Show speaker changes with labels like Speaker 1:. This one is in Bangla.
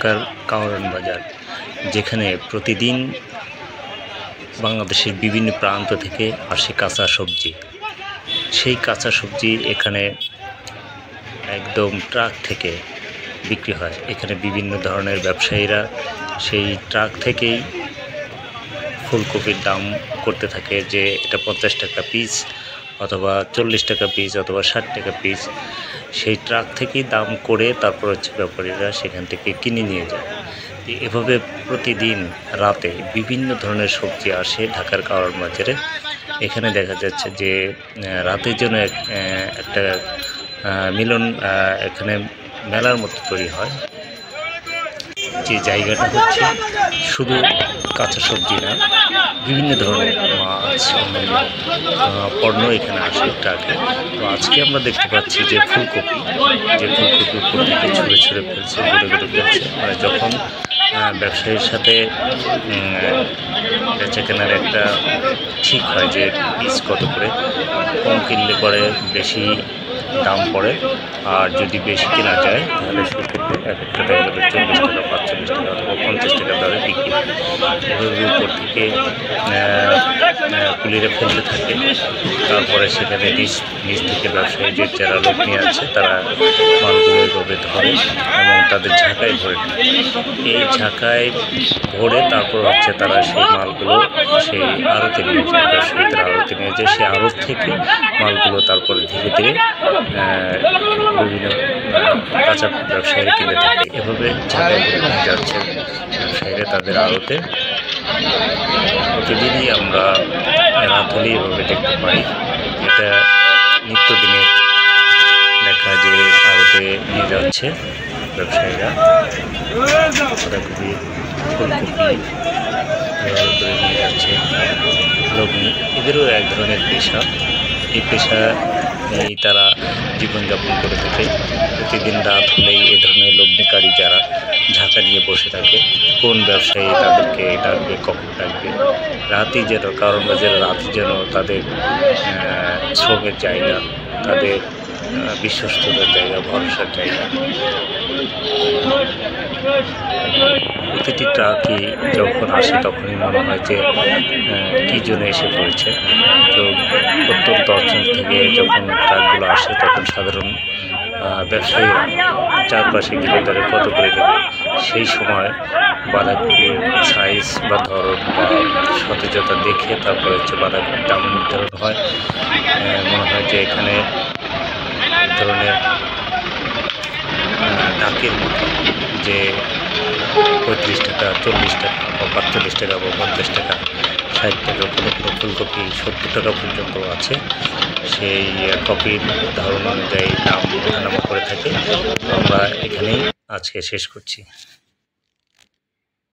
Speaker 1: ঢাকার কাওরান বাজার, যেখানে প্রতিদিন বাংলাদেশের বিভিন্ন প্রান্ত থেকে আসে কাঁচা সবজি। সেই কাঁচা সবজি এখানে একদম ট্রাক থেকে বিক্রি হয়। এখানে বিভিন্ন ধরনের ব্যবসায়ীরা সেই ট্রাক থেকেই ফুলকপির দাম করতে থাকে, যে এটা 50 টাকা পিস অথবা 40 টাকা পিস অথবা 60 টাকা পিস। সেই ট্রাক থেকেই দাম করে তারপর ব্যাপারীরা সেখান থেকে কিনে নিয়ে যায়। এভাবে প্রতিদিন রাতে বিভিন্ন ধরনের সবজি আসে ঢাকার কাওরান বাজারে। এখানে দেখা যাচ্ছে যে রাতে যেন একটা মিলন, এখানে মেলার মতো তৈরি হয়। যে জায়গাটা হচ্ছে শুধু কাঁচা সবজি না, বিভিন্ন ধরনের মাছ, অন্যান্য পণ্য এখানে আসে ট্রাকে। তো আজকে আমরা দেখতে পাচ্ছি যে ফুলকপি উপর থেকে ছুঁড়ে ছুঁড়ে ফেলছে, ঘুরে ঘুরে ফেলছে। মানে যখন ব্যবসায়ীর সাথে বেচা কেনার একটা ঠিক হয় যে পিস কত করে, কম কিনলে পরে বেশি দাম পড়ে, আর যদি বেশি কেনা যায় তাহলে সেক্ষেত্রে এক একটা দেখা গেলে 40 টাকা, 45 টাকা অথবা 50 টাকা দরে বিক্রি হয়। এভাবে উপর থেকে কুলিরে ফেলতে থাকে। তারপরে সেখানে নিচ থেকে ব্যবসায়ী যে যারা লোক নিয়ে আছে তারা মালগুলো এভাবে ধরে এবং তাদের ঝাঁকায় ভরে নেয়। এই ঝাঁকায় ভরে তারপর হচ্ছে তারা সেই মালগুলো সেই আড়তে নিয়ে যায়, ব্যবসায়ীদের আড়তে নিয়ে যায়। সেই আড়ত থেকে মালগুলো তারপরে ধীরে ধীরে বিভিন্ন কাঁচা ব্যবসায়ীরা কিনে থাকে। এভাবে ঝাঁকায় ভরে যাচ্ছে ব্যবসায়ীরা তাদের আড়তে। প্রতিদিনই আমরা রাত হলেই এভাবে দেখতে পাই। এটা নিত্যদিনের দেখা যে আড়তে নিয়ে যাচ্ছে ব্যবসায়ীরা বাঁধাকপি, ফুলকপি এভাবে করে নিয়ে যাচ্ছে লগ্নি। এদেরও এক ধরনের পেশা। এই পেশা নিয়েই তারা জীবনযাপন করে থাকে। প্রতিদিন রাত হলেই এ ধরনের লগ্নিকারী যারা ঝাঁকা নিয়ে বসে থাকে, কোন ব্যবসায়ী তাদেরকে ডাকবে, কখন ডাকবে। রাতই যেন কাওরান বাজারের রাত যেন তাদের শ্রমের জায়গা, তাদের বিশ্বস্ততার জায়গা, ভরসার জায়গা। প্রতিটি ট্রাকই যখন আসে তখনই মনে হয় যে কী জন্য এসে পড়েছে। তো প্রত্যন্ত অঞ্চল থেকে যখন ট্রাকগুলো আসে তখন সাধারণ ব্যবসায়ীরা চারপাশে ঘিরে ধরে কত করে দেবে। সেই সময় বাঁধাকপির সাইজ বা ধরন বা সতেজতা দেখে তারপরে হচ্ছে বাঁধাকপির দাম নির্ধারণ হয়। মনে হয় যে এখানে এক ধরনের ডাকের মতো, যে 35 টাকা, 40 টাকা বা 45 টাকা বা 50 টাকা, 60 টাকা, কোনো ফুলকপি 70 টাকা পর্যন্ত আছে। সেই কপির ধরন অনুযায়ী দাম ওঠানামা করে থাকে। আমরা এখানেই আজকে শেষ করছি।